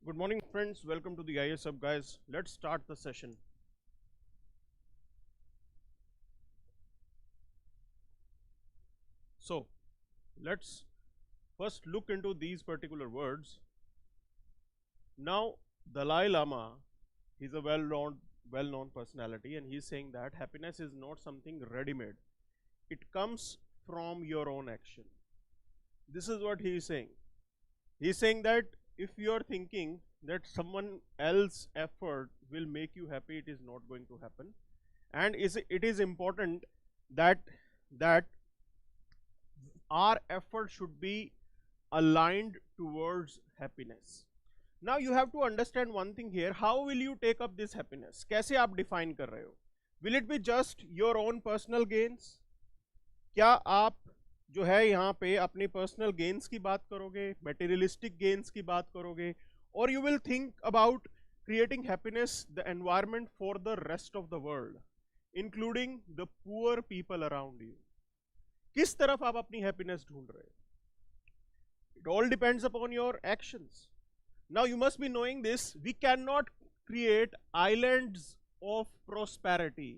Good morning, friends. Welcome to the IS Hub, guys. Let's start the session. So, let's first look into these particular words. Now, Dalai Lama, he's a well-known personality, and he's saying that happiness is not something ready-made. It comes from your own action. This is what he is saying. He's saying that if you're thinking that someone else's effort will make you happy, it is not going to happen. And it is important that our effort should be aligned towards happiness. Now you have to understand one thing here. How will you take up this happiness? कैसे आप define कर रहे हो? Will it be just your own personal gains? क्या आप जो है यहाँ पे अपनी पर्सनल गेन्स की बात करोगे, मटेरियलिस्टिक गेन्स की बात करोगे, और you will think about creating happiness the environment for the rest of the world including the poor people around you? किस तरफ आप अपनी हैप्पीनेस ढूंढ रहे हो? It all depends upon your actions. Now you must be knowing this, we can not create islands of prosperity.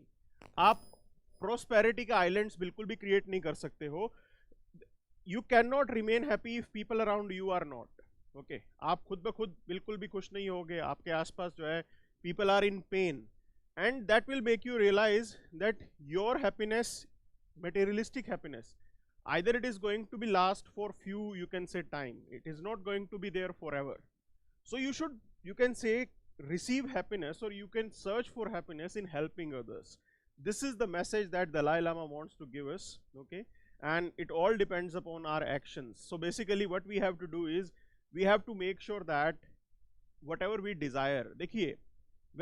आप prosperity के islands बिल्कुल भी क्रिएट नहीं कर सकते हो. You cannot remain happy if people around you are not. Okay, आप खुद ब खुद बिल्कुल भी खुश नहीं होगे. आपके आसपास जो है people are in pain, and that will make you realize that your happiness, materialistic happiness, either it is going to be last for few, you can say, time. It is not going to be there forever. So you should, you can say, receive happiness, or you can search for happiness in helping others. This is the message that Dalai Lama wants to give us. Okay, and it all depends upon our actions. So basically what we have to do is we have to make sure that whatever we desire, देखिए,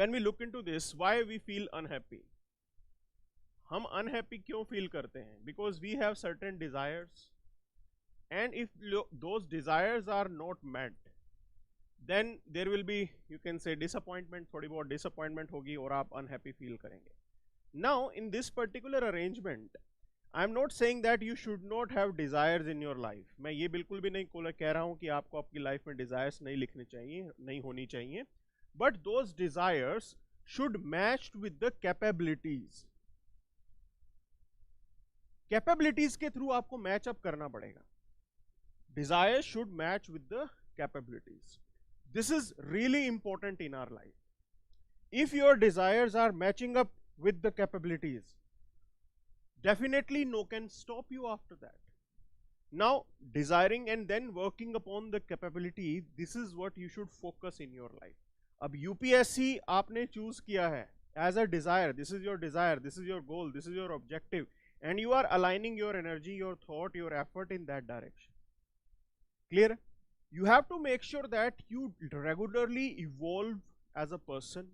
when we look into this, why we feel unhappy? हम unhappy क्यों feel करते हैं? Because we have certain desires, and if those desires are not met, then there will be, you can say, disappointment. थोड़ी बहुत disappointment होगी और आप unhappy feel करेंगे. Now in this particular arrangement, I am not saying that you should not have desires in your life. मैं ये बिल्कुल भी नहीं कह रहा हूँ कि आपको आपकी लाइफ में डिजायर्स नहीं लिखने चाहिए, नहीं होनी चाहिए. But those desires should match with the capabilities. Capabilities के थ्रू आपको मैच अप करना पड़ेगा. Desires should match with the capabilities. This is really important in our life. If your desires are matching up with the capabilities, definitely no can stop you after that. Now desiring and then working upon the capability, this is what you should focus in your life. अब UPSC आपने choose किया है as a desire. This is your desire, this is your goal, this is your objective, and you are aligning your energy, your thought, your effort in that direction. Clear? You have to make sure that you regularly evolve as a person.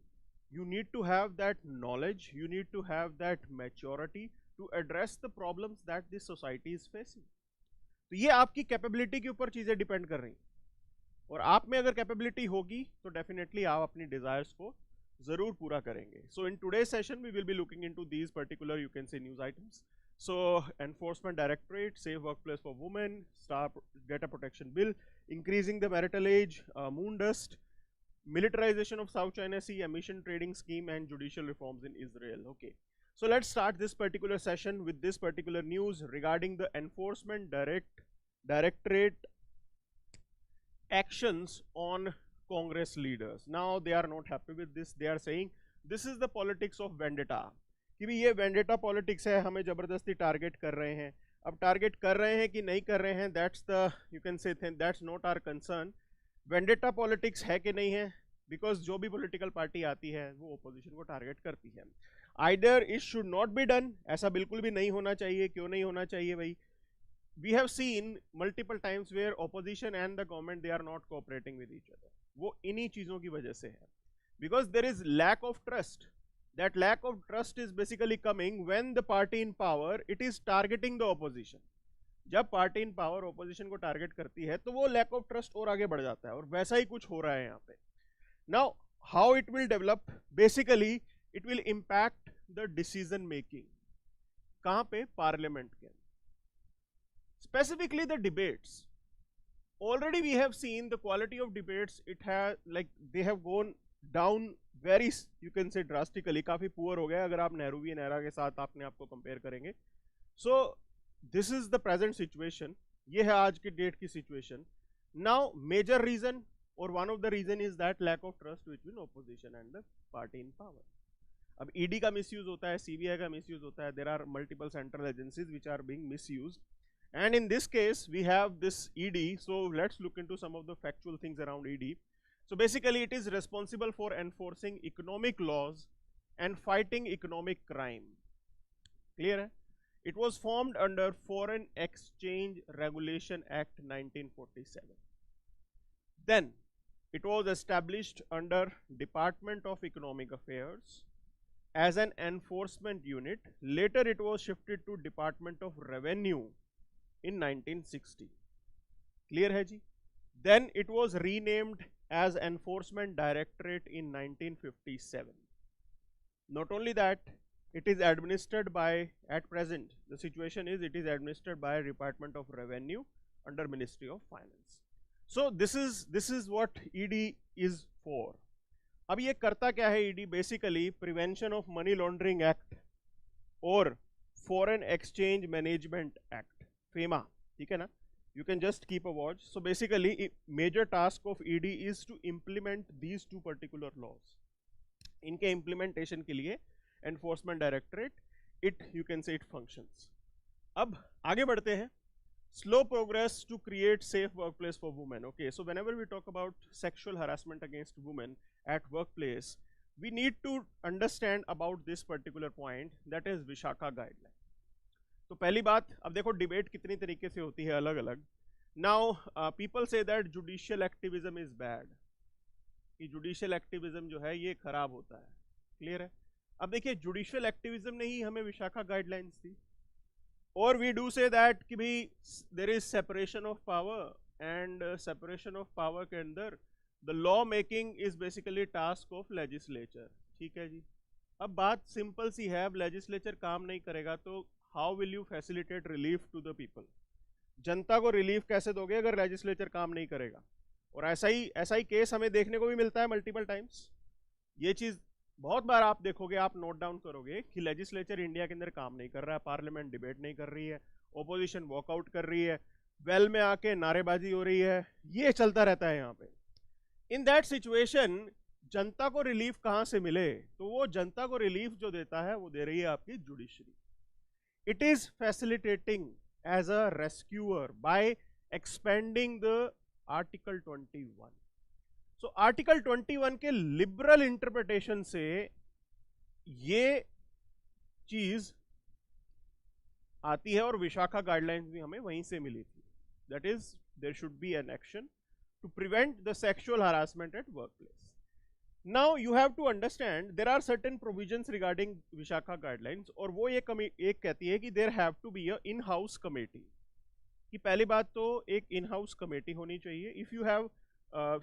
You need to have that knowledge, you need to have that maturity to address the problems that this society is facing. तो ये आपकी capability के ऊपर चीजें depend कर रही हैं, और आप में अगर कैपेबिलिटी होगी तो डेफिनेटली आप अपनी डिजायर्स को जरूर पूरा करेंगे. So in today session we will be looking into these particular, you can say, news items. So enforcement directorate, safe workplace for women, star data protection bill, increasing the marital age, moon dust, militarization of South China Sea, emission trading scheme, and judicial reforms in Israel. Okay, so let's start this particular session with this particular news regarding the enforcement directorate actions on Congress leaders. Now they are not happy with this. They are saying this is the politics of vendetta. कि भी ये vendetta politics है, हमें जबरदस्ती target कर रहे हैं. अब टारगेट कर रहे हैं कि नहीं कर रहे हैं, that's the, you can say, that's not our concern. Vendetta politics है कि नहीं है, बिकॉज जो भी पॉलिटिकल पार्टी आती है वो ओपोजिशन को टारगेट करती है. Either it should not be done, ऐसा बिल्कुल भी नहीं होना चाहिए. क्यों नहीं होना चाहिए भाई? We have seen multiple times where opposition and the government, they are not cooperating with each other. वो इन्हीं चीजों की वजह से है, because there is lack of trust. That lack of trust is basically coming when the party in power it is targeting the opposition. जब party in power opposition को target करती है तो वो लैक ऑफ ट्रस्ट और आगे बढ़ जाता है, और वैसा ही कुछ हो रहा है यहाँ पे. Now how it will develop? Basically it will impact the decision making. कहां पे? पार्लियामेंट के. Specifically the debates. already we have seen the quality of debates, it has like they have gone down very, you can say drastically, काफी poor हो गया अगर आप नेहरूवी नेहरा के साथ आपने आपको कंपेयर करेंगे. So this is the present situation, ये है आज की डेट की situation. Now major reason or one of the reason is that lack of trust between opposition and the party in power. अब ED का misuse होता है, CBI का misuse होता है, there are multiple central agencies which are being misused. And in this case, we have this ED. So let's look into some of the factual things around ED. So basically, it is responsible for enforcing economic laws and fighting economic crime. Clear? It was formed under Foreign Exchange Regulation Act 1947. Then, it was established under Department of Economic Affairs as an enforcement unit. Later, it was shifted to Department of Revenue in 1960. Clear है जी? Then it was renamed as Enforcement Directorate in 1957. Not only that, it is administered by, at present, the situation is it is administered by Department of Revenue under Ministry of Finance. So this is what ED is for. अब ये करता क्या है ED? Basically Prevention of Money Laundering Act और Foreign Exchange Management Act, FEMA, ठीक है ना? You can just keep a watch. So basically, major task of ED is to implement these two particular laws. इनके implementation के लिए Enforcement Directorate, you can say it functions. अब आगे बढ़ते हैं. Slow progress to create safe workplace for women. Okay, so whenever we talk about sexual harassment against women at workplace, we need to understand about this particular point, that is Vishaka guideline. तो पहली बात, अब देखो debate कितनी तरीके से होती है अलग अलग. Now people say that judicial activism is bad, कि जुडिशियल एक्टिविज्म जो है ये खराब होता है. क्लियर है? अब देखिए जुडिशियल एक्टिविज्म ने ही हमें विशाखा गाइडलाइंस दी, और वी डू से दैट कि भाई there is separation of power, and separation of power के अंदर the law making is basically task of legislature. ठीक है जी? अब बात सिंपल सी है, अब लेजिस्लेचर काम नहीं करेगा तो how will you facilitate relief to the people? जनता को रिलीफ कैसे दोगे अगर लेजिस्लेचर काम नहीं करेगा? और ऐसा ही केस हमें देखने को भी मिलता है मल्टीपल टाइम्स. ये चीज बहुत बार आप देखोगे, आप नोट डाउन करोगे कि लेजिस्लेचर इंडिया के अंदर काम नहीं कर रहा है, पार्लियामेंट डिबेट नहीं कर रही है, ओपोजिशन वॉकआउट कर रही है, वेल में आके नारेबाजी हो रही है, ये चलता रहता है यहाँ पे. इन दैट सिचुएशन जनता को रिलीफ कहाँ से मिले? तो वो जनता को रिलीफ जो देता है वो दे रही है आपकी judiciary. It is facilitating as a rescuer by expanding the Article 21. So Article 21 के liberal interpretation से ये चीज आती है, और विशाखा गाइडलाइंस भी हमें वहीं से मिली थी. That is, there should be an action to prevent the sexual harassment at workplace. Now you have to understand there are certain provisions regarding Vishakha guidelines, और वो एक कहती है कि there have to be a in-house committee. कि पहली बात तो एक in-house committee होनी चाहिए. If you have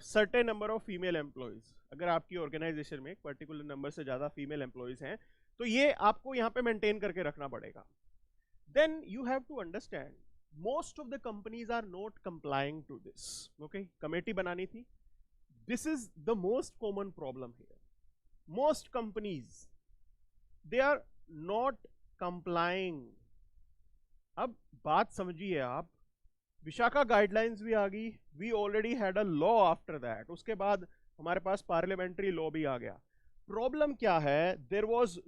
certain number of female employees, अगर आपकी ऑर्गेनाइजेशन में एक पर्टिकुलर नंबर से ज़्यादा फीमेल एम्प्लॉयज हैं तो ये आपको यहाँ पे मेंटेन करके रखना पड़ेगा. Then you have to understand most of the companies are not complying to this. Okay, committee बनानी थी. This is the most common problem here. Most companies, they are not complying. अब बात समझिए आप, विशाखा गाइडलाइंस भी आ गई, we already had a law after that. उसके बाद हमारे पास पार्लियामेंट्री लॉ भी आ गया. प्रॉब्लम क्या है? There was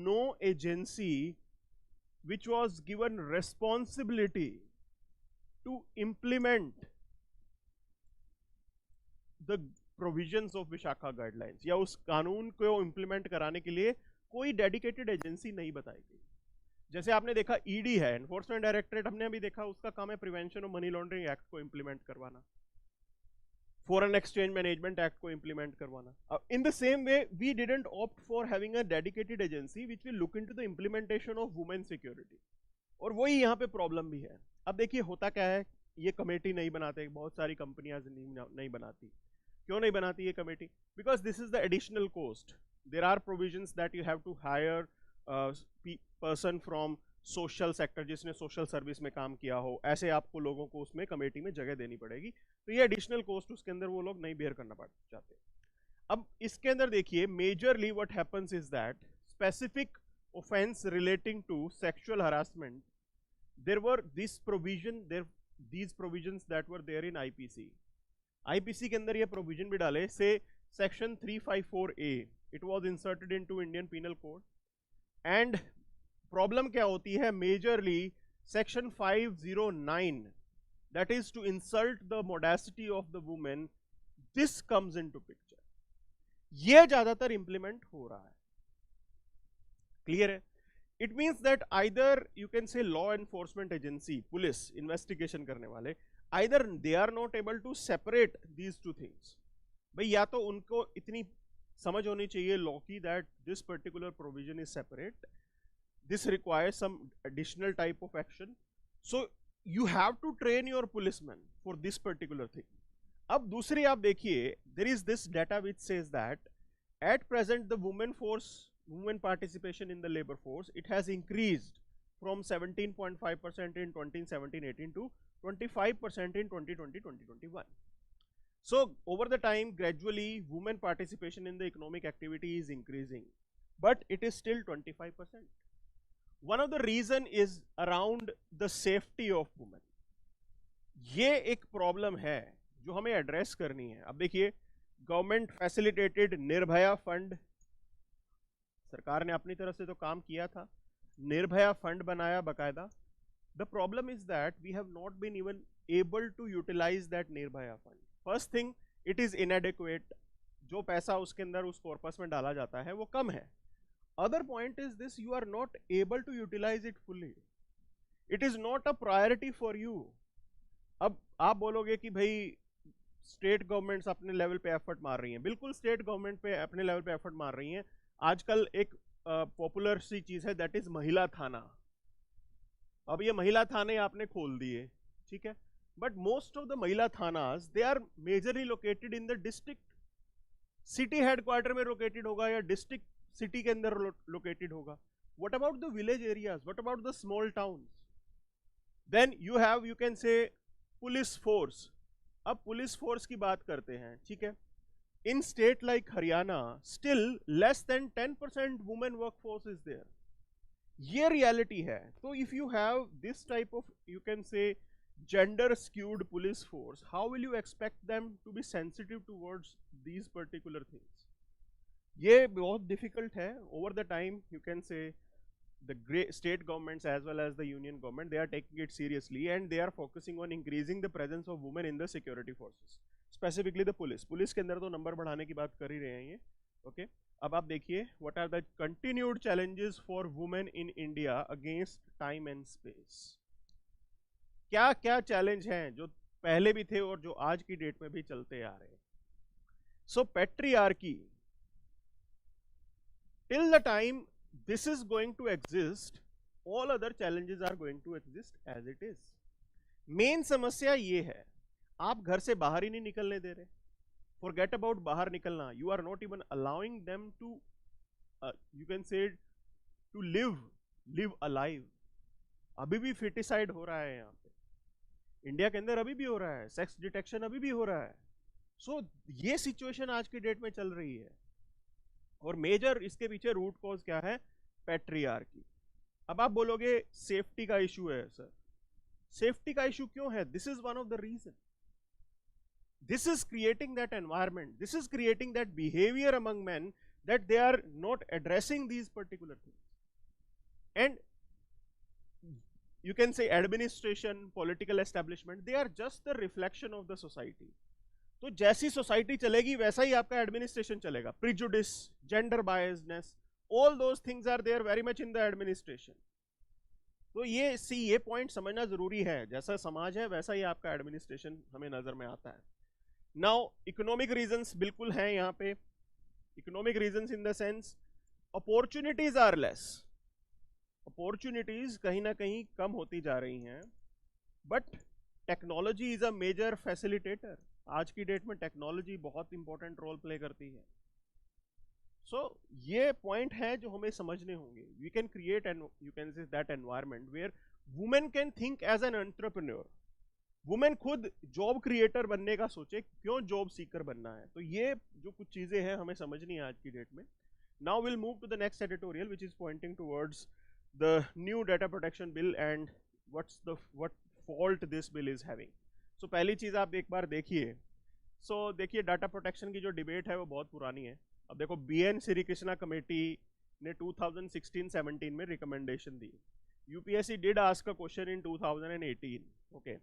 no agency which was given responsibility to implement the provisions of Vishakha guidelines, या उस कानून को इम्प्लीमेंट कराने के लिए कोई डेडिकेटेड एजेंसी नहीं बताई गई. जैसे आपने देखा ईडी है, एनफोर्समेंट डायरेक्टरेट, हमने अभी देखा उसका काम है prevention of money laundering act को इम्प्लीमेंट करवाना, फॉरेन एक्सचेंज मैनेजमेंट एक्ट को इम्प्लीमेंट करवाना. In the same way we didn't opt for having a dedicated agency which will look into the implementation of women security, और वही यहाँ पे problem भी है. अब देखिए होता क्या है, ये कमेटी नहीं बनाते, बहुत सारी कंपनियां नहीं बनाती. क्यों नहीं बनाती ये committee? Because this is the additional cost. There are provisions that you have to hire person from social sector, जिसने सोशल सर्विस में काम किया हो, ऐसे आपको लोगों को उसमें कमेटी में जगह देनी पड़ेगी। तो ये एडिशनल कॉस्ट उसके अंदर वो लोग नहीं बेयर करना चाहते। अब इसके अंदर देखिए, majorly what happens is that specific offence relating to sexual harassment, there were these provisions that were there in IPC के अंदर ये प्रोविजन भी डाले, से section 354A it was inserted into Indian Penal Code, and problem क्या होती है, majorly section 509 that is to insult the modesty of the woman, this comes into picture। ये ज्यादातर इंप्लीमेंट हो रहा है, क्लियर है? It means that either you can say law enforcement agency, police investigation करने वाले, either they are not able to separate these two things. भाई या तो उनको इतनी समझ होनी चाहिए लॉ की that this particular provision is separate, this requires some additional type of action, so you have to train your policeman for this particular thing. अब दूसरी आप देखिए, there is this data which says that at present the women participation in the labor force, it has increased from 17.5% in 2017-18 to 25% in 2020-2021. So over the time, gradually women participation in the economic activity is increasing, but it is still 25%. One of the reason is around the safety of women। ये एक problem है जो हमें address करनी है। अब देखिए, government facilitated Nirbhaya fund, सरकार ने अपनी तरफ से तो काम किया था, निर्भया फंड बनाया बकायदा। The problem is that we have not been even able to utilise that Nirbhaya fund. First thing, it is inadequate, जो पैसा उसके अंदर उस कॉर्पस में डाला जाता है वो कम है। Other point is this, you are not able to utilise it fully, it is not a priority for you. अब आप बोलोगे कि भाई स्टेट गवर्नमेंट्स अपने लेवल पे एफर्ट मार रही हैं, बिल्कुल स्टेट गवर्नमेंट पे अपने लेवल पे एफर्ट मार रही हैं। आजकल एक पॉपुलर सी चीज है दैट इज महिला थाना। अब ये महिला थाने आपने खोल दिए, ठीक है, बट मोस्ट ऑफ द महिला थानास they are majorly located in the district, city headquarter में लोकेटेड होगा या डिस्ट्रिक्ट सिटी के अंदर लोकेटेड होगा। What about the village areas, what about the small towns? Then you have, you can say police force. अब police force की बात करते हैं, ठीक है, in state like Haryana still less than 10% women workforce is there। ये reality है। तो if you have this type of, you can say, gender skewed police force, how will you expect them to be sensitive towards these particular things? ये बहुत difficult है। Over the time, you can say the state governments as well as the union government, they are taking it seriously and they are focusing on increasing the presence of women in the security forces, specifically the police के अंदर तो number बढ़ाने की बात कर ही रहे हैं ये, ओके। अब आप देखिए, what are the continued challenges for women in India against time and space. क्या क्या चैलेंज हैं जो पहले भी थे और जो आज की डेट में भी चलते आ रहे हैं। So patriarchy, till the time this is going to exist, all other challenges are going to exist as it is. Main समस्या ये है, आप घर से बाहर ही नहीं निकलने दे रहे। फॉरगेट अबाउट बाहर निकलना, you are not even allowing them to, you can say to live alive. अभी भी फिटिसाइड हो रहा है यहाँ पे, इंडिया के अंदर अभी भी हो रहा है, सेक्स डिटेक्शन अभी भी हो रहा है। सो ये सिचुएशन आज की डेट में चल रही है और मेजर इसके पीछे रूट कॉज क्या है? पैट्रियार्की। अब आप बोलोगे सेफ्टी का इशू है सर, सेफ्टी का इशू क्यों है? This is one of the reason. This is creating that environment, this is creating that behavior among men that they are not addressing these particular things. And you can say administration, political establishment, they are just the reflection of the society. तो जैसी society चलेगी वैसा ही आपका administration चलेगा। Prejudice, gender biasness, all those things are there very much in the administration. तो ये point समझना जरूरी है, जैसा समाज है वैसा ही आपका एडमिनिस्ट्रेशन हमें नजर में आता है। नाउ इकोनॉमिक रीजंस बिल्कुल हैं यहाँ पे, economic reasons in the sense opportunities are less, opportunities कहीं ना कहीं कम होती जा रही हैं, but technology is a major facilitator. आज की डेट में टेक्नोलॉजी बहुत इंपॉर्टेंट रोल प्ले करती है। सो ये पॉइंट है जो हमें समझने होंगे. We can create and you can say that environment where women can think as an entrepreneur. Women खुद जॉब क्रिएटर बनने का सोचे, क्यों जॉब सीकर बनना है. तो ये जो कुछ चीजें हैं हमें समझनी है आज की डेट में. Now will move to the next editorial which is pointing towards the new data protection bill and what fault this bill is having. So पहली चीज आप एक बार देखिए. सो देखिए डाटा प्रोटेक्शन की जो डिबेट है वो बहुत पुरानी है. अब देखो BN श्री कृष्णा कमेटी ने 2016-17 में recommendation the. UPSC did ask a question in 2018. Okay.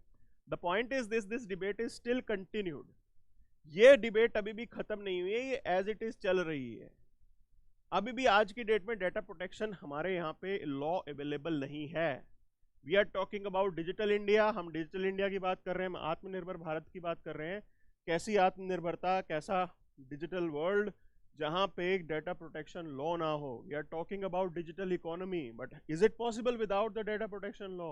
The point is this debate is still continued. ये डिबेट अभी भी खत्म नहीं हुई है, ये एज इट इज चल रही है. अभी भी आज की डेट में डेटा प्रोटेक्शन हमारे यहाँ पे लॉ अवेलेबल नहीं है. We are talking about digital India. हम डिजिटल इंडिया की बात कर रहे हैं, हम आत्मनिर्भर भारत की बात कर रहे हैं. कैसी आत्मनिर्भरता, कैसा डिजिटल वर्ल्ड जहां पे एक डेटा प्रोटेक्शन लॉ ना हो. We are talking about digital economy, but is it possible without the data protection law.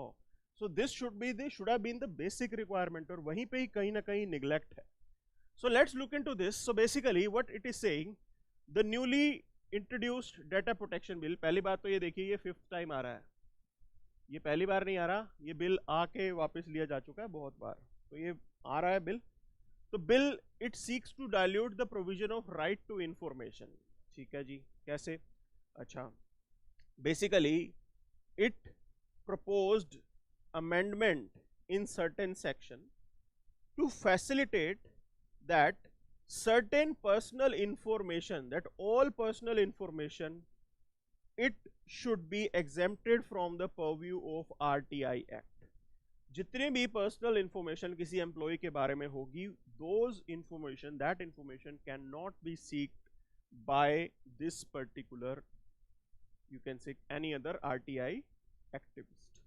So this should have been the basic requirement, और वहीं पे ही कहीं ना कहीं निग्लेक्ट है. So let's look into this. So basically what it is saying, the newly introduced data protection bill. पहली बात तो ये देखिए, ये 5th टाइम आ रहा है. ये पहली बार नहीं आ रहा, ये बिल आके वापस लिया जा चुका है बहुत बार. तो ये आ रहा है बिल. तो bill it seeks to dilute the provision of right to information. ठीक है जी, कैसे? अच्छा, basically it proposed amendment in certain section to facilitate that certain personal information, that all personal information, it should be exempted from the purview of RTI Act. जितनी भी personal information किसी employ के बारे में होगी, those information, that information can not be seeked by this particular, you can seek any other RTI activist.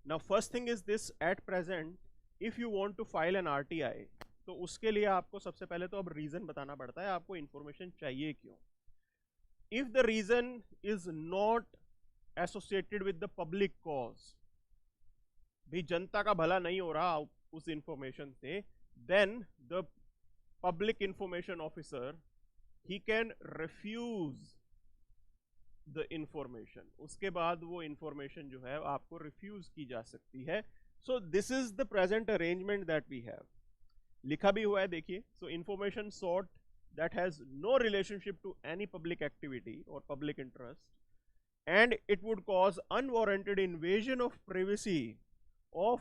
Now first thing is this, at present if you want to file an RTI, तो उसके लिए आपको सबसे पहले तो अब reason बताना पड़ता है, आपको इंफॉर्मेशन चाहिए क्यों. If the reason is not associated with the public cause, भी जनता का भला नहीं हो रहा उस इंफॉर्मेशन से, then the public information officer ही कैन रिफ्यूज द इंफॉर्मेशन. उसके बाद वो इंफॉर्मेशन जो है आपको रिफ्यूज की जा सकती है. So this is the present arrangement that we have. लिखा भी हुआ है देखिए. So information sought that has no relationship to any public activity or public interest, and it would cause unwarranted invasion of privacy of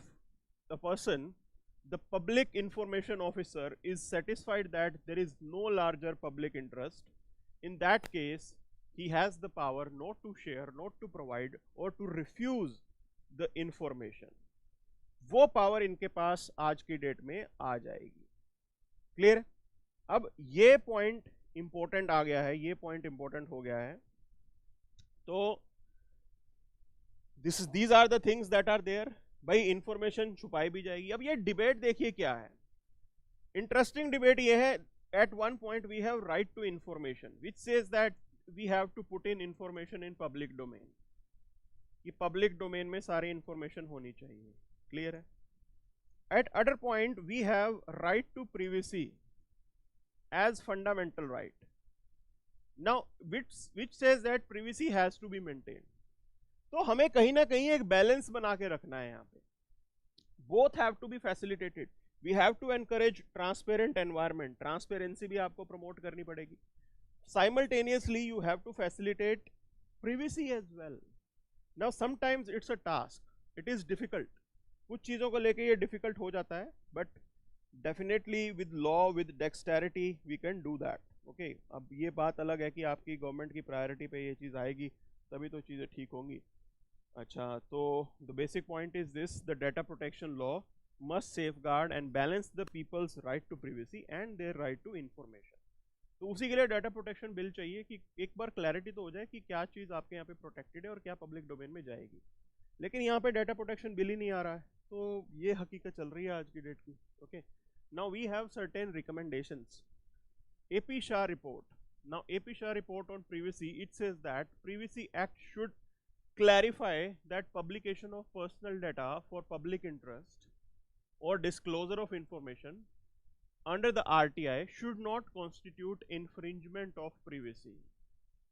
the person, the public information officer is satisfied that there is no larger public interest. In that case, he has the power not to share, not to provide, or to refuse the information. वो power इनके पास आज की date में आ जाएगी. Clear? अब ये point important आ गया है, ये पॉइंट इंपॉर्टेंट हो गया है. तो these are the things that are there. भाई इंफॉर्मेशन छुपाई भी जाएगी. अब ये डिबेट देखिए क्या है, इंटरेस्टिंग डिबेट ये है. At one point we have right to information which says that we have to put in information in public domain, कि पब्लिक डोमेन में सारी इंफॉर्मेशन होनी चाहिए. क्लियर है? At other point we have right to privacy as fundamental right. Now which says that privacy has to be maintained. तो हमें कहीं ना कहीं एक बैलेंस बना के रखना है यहाँ पे. Both have to be facilitated. We have to encourage transparent environment, transparency भी आपको प्रमोट करनी पड़ेगी. Simultaneously you have to facilitate privacy as well. Now sometimes it's a task, it is difficult. कुछ चीजों को लेके ये डिफिकल्ट हो जाता है, but definitely with law, with dexterity we can do that. Okay, अब ये बात अलग है कि आपकी गवर्नमेंट की प्रायोरिटी पे ये चीज आएगी तभी तो चीजें ठीक होंगी. अच्छा, तो the basic point is this, the data protection law must safeguard and balance the people's right to privacy and their right to information. तो उसी के लिए डेटा प्रोटेक्शन बिल चाहिए कि एक बार क्लैरिटी तो हो जाए कि क्या चीज़ आपके यहाँ पे प्रोटेक्टेड है और क्या पब्लिक डोमेन में जाएगी. लेकिन यहाँ पे डेटा प्रोटेक्शन बिल ही नहीं आ रहा है, तो ये हकीकत चल रही है आज की डेट की. Okay, now we have certain recommendations. AP Shah report. Now AP Shah report on privacy, it says that Privacy Act should clarify that publication of personal data for public interest or disclosure of information under the RTI should not constitute infringement of privacy.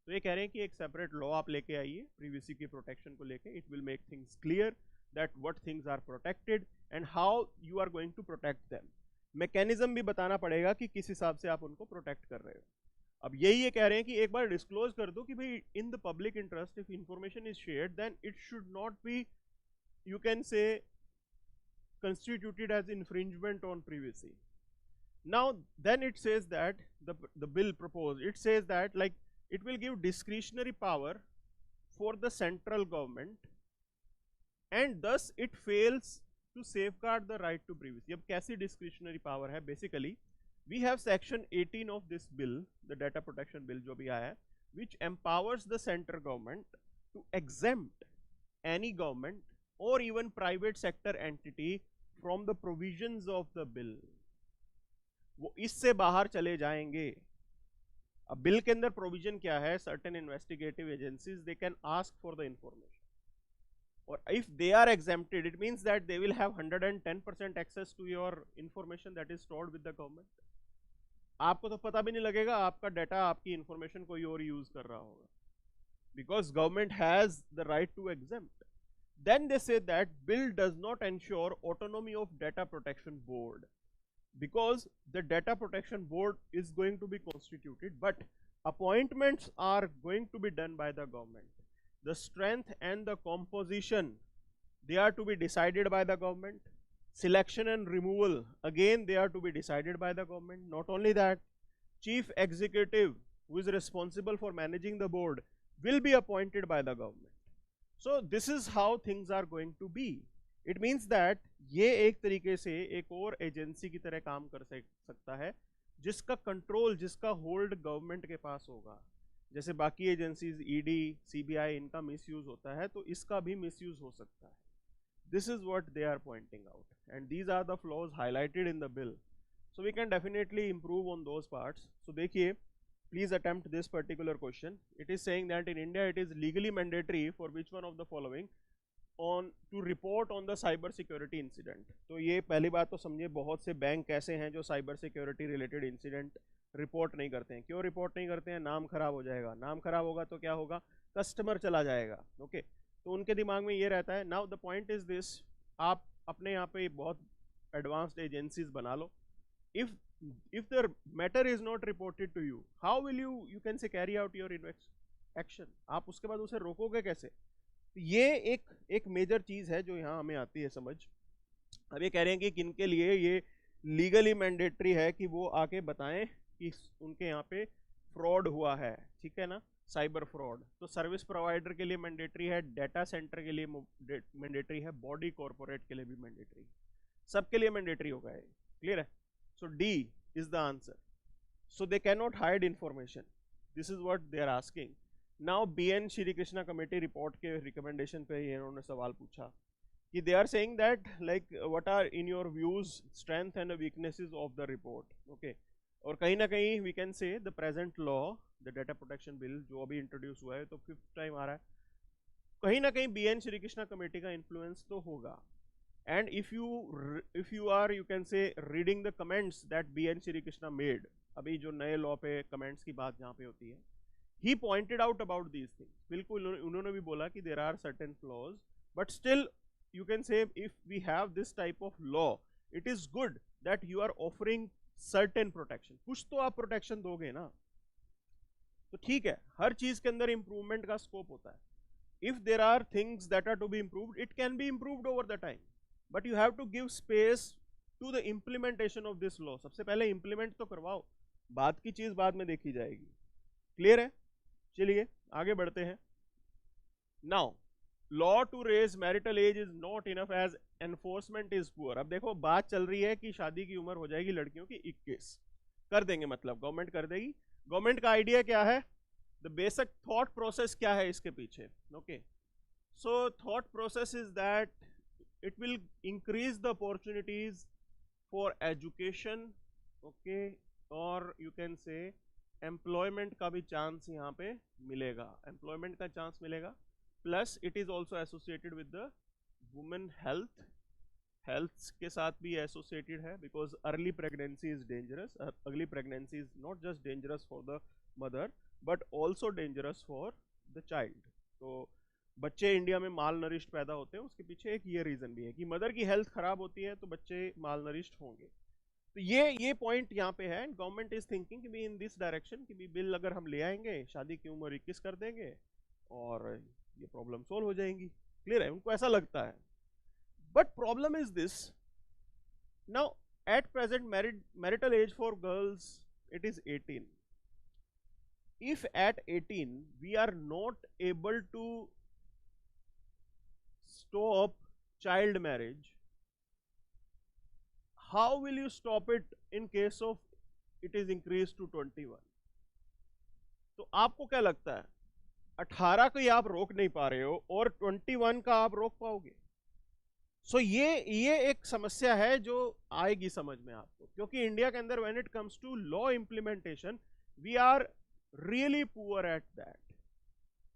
तो ये कह रहे हैं कि एक separate law आप लेके आइए प्रिवेसी की प्रोटेक्शन को लेके, it will make things clear that what things are protected and how you are going to protect them. Mechanism भी बताना पड़ेगा कि किस हिसाब से आप उनको प्रोटेक्ट कर रहे हो। अब यही ये कह रहे हैं कि एक बार डिस्क्लोज कर दो कि भाई in the public interest if information is shared then it should not be, you can say, constituted as infringement on privacy. Now then it says that the bill proposed, it says that like it will give discretionary power for the central government and thus it fails to safeguard the right to privacy. अब कैसी discretionary power है? Basically we have section 18 of this bill, the data protection bill जो भी आया है, which empowers the central government to exempt any government or even private sector entity from the provisions of the bill. वो इससे बाहर चले जाएंगे। अब बिल के अंदर प्रोविजन क्या है? Certain investigative agencies they can ask for the information, और if they are exempted it means that they will have 110% access to your information that is stored with the government. आपको तो पता भी नहीं लगेगा आपका डाटा, आपकी इंफॉर्मेशन कोई और यूज कर रहा होगा, because government has the right to exempt. Then they say that bill does not ensure autonomy of data protection board because the data protection board is going to be constituted, but appointments are going to be done by the government. The strength and the composition, they are to be decided by the government. Selection and removal, again they are to be decided by the government. Not only that, chief executive who is responsible for managing the board will be appointed by the government. So this is how things are going to be. It means that ये एक तरीके से एक और agency की तरह काम कर सकता है जिसका कंट्रोल, जिसका होल्ड गवर्नमेंट के पास होगा। जैसे बाकी एजेंसीज ईडी, सीबीआई, इनका मिसयूज होता है, तो इसका भी मिसयूज हो सकता है। This is what they are pointing out, and these are the flaws highlighted in the bill. So we can definitely improve on those parts. So देखिए, please attempt this particular question. It is saying that in India it is legally mandatory for which one of the following on to report on the cyber security incident. तो ये पहली बात तो समझिए, बहुत से bank ऐसे हैं जो cyber security related incident report नहीं करते हैं। क्यों रिपोर्ट नहीं करते हैं? नाम खराब हो जाएगा, नाम खराब होगा तो क्या होगा? कस्टमर चला जाएगा। ओके, तो उनके दिमाग में ये रहता है। Now the point is this, आप अपने यहाँ पे बहुत एडवांस्ड एजेंसीज बना लो। if the matter is not reported to you, how will you can say carry out your action? आप उसके बाद उसे रोकोगे कैसे? ये एक मेजर चीज है जो यहाँ हमें आती है समझ। अब ये कह रहे हैं कि किनके लिए ये लीगली मैंडेटरी है कि वो आके बताएं कि उनके यहाँ पे फ्रॉड हुआ है, ठीक है ना, साइबर फ्रॉड। तो सर्विस प्रोवाइडर के लिए मैंडेटरी है, डाटा सेंटर के लिए मैंडेटरी है, बॉडी कॉर्पोरेट के लिए भी मैंडेटरी, सबके लिए मैंडेटरी होगा ये। क्लियर है? So D is the answer. So they cannot hide information. This is what they are asking. Now BN Shri Krishna committee report के recommendation पे इन्होंने सवाल पूछा कि they are saying that like what are in your views strength and weaknesses of the report. Okay. और कहीं ना कहीं we can say the present law, the data protection bill जो अभी introduce हुआ है, तो 5th टाइम आ रहा है, कहीं ना कहीं BN Shri Krishna committee का influence तो होगा। And if you are you can say reading the comments that BN Shri Krishna made, अभी जो नए लॉ पे कमेंट्स की बात जहाँ पे होती है, he pointed out about these things. बिल्कुल उन्होंने भी बोला कि there are certain flaws, but still you can say if we have this type of law, it is good that you are offering certain protection. कुछ तो आप protection दोगे ना, तो ठीक है, हर चीज के अंदर इम्प्रूवमेंट का स्कोप होता है। If there are things that are to be improved, it can be improved over the time. But you have to give space to the implementation of this law. सबसे पहले implement तो करवाओ, बाद की चीज बाद में देखी जाएगी। क्लियर है? चलिए आगे बढ़ते हैं। Now, law to raise marital age is not enough as enforcement is poor. अब देखो बात चल रही है कि शादी की उम्र हो जाएगी लड़कियों की 21, कर देंगे, मतलब गवर्नमेंट कर देगी। गवर्नमेंट का आइडिया क्या है? द बेसिक थॉट प्रोसेस क्या है इसके पीछे? Okay, so thought process is that it will increase the opportunities for education, okay, और you can say employment का भी chance यहाँ पे मिलेगा, employment का chance मिलेगा, plus it is also associated with the women health के साथ भी associated है, because early pregnancy is dangerous. Early pregnancy is not just dangerous for the mother but also dangerous for the child. तो बच्चे India में माल nourished पैदा होते हैं, उसके पीछे एक ये रीजन भी है कि मदर की हेल्थ खराब होती है तो बच्चे माल नरिश्ड होंगे। तो ये पॉइंट यहाँ पे है, गवर्नमेंट इज थिंकिंग कि भी इन दिस डायरेक्शन कि भी बिल अगर हम ले आएंगे, शादी की उम्र 21 कर देंगे और ये प्रॉब्लम सोल्व हो जाएंगी। क्लियर है, उनको ऐसा लगता है। But problem is this, now at present marital age for girls it is 18. If at 18 we are not able to stop child marriage, how will you stop it in case of it is increased to 21? तो आपको क्या लगता है 18 को ही आप रोक नहीं पा रहे हो और 21 का आप रोक पाओगे? सो ये एक समस्या है जो आएगी समझ में आपको, क्योंकि इंडिया के अंदर when it comes to law implementation we are really poor at that.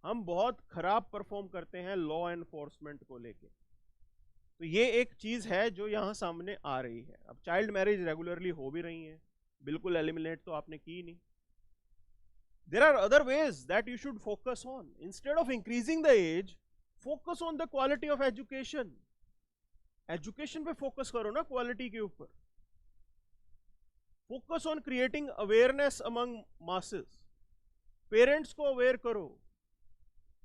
हम बहुत खराब परफॉर्म करते हैं लॉ एनफोर्समेंट को लेके। तो ये एक चीज है जो यहां सामने आ रही है। अब चाइल्ड मैरिज रेगुलरली हो भी रही है, बिल्कुल एलिमिनेट तो आपने की नहीं। There are other ways that you should focus on. Instead of increasing the age, focus on the quality of education. Education पे फोकस करो ना, क्वालिटी के ऊपर। Focus on creating awareness among masses. Parents को अवेयर करो।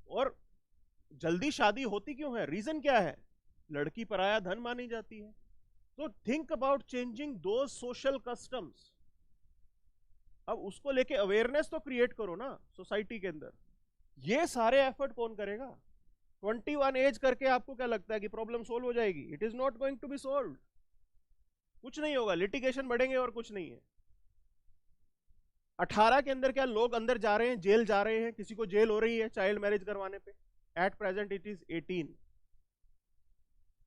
और जल्दी शादी होती क्यों है, रीजन क्या है? लड़की पराया धन मानी जाती है। तो think about changing those social customs. अब उसको लेके अवेयरनेस तो क्रिएट करो ना सोसाइटी के अंदर। ये सारे एफर्ट कौन करेगा? 21 एज करके आपको क्या लगता है कि प्रॉब्लम सोल्व हो जाएगी? It is not going to be solve. कुछ नहीं होगा, लिटिगेशन बढ़ेंगे और कुछ नहीं है। 18 के अंदर क्या लोग अंदर जा रहे हैं, जेल जा रहे हैं, किसी को जेल हो रही है चाइल्ड मैरिज करवाने पे। At present it is 18।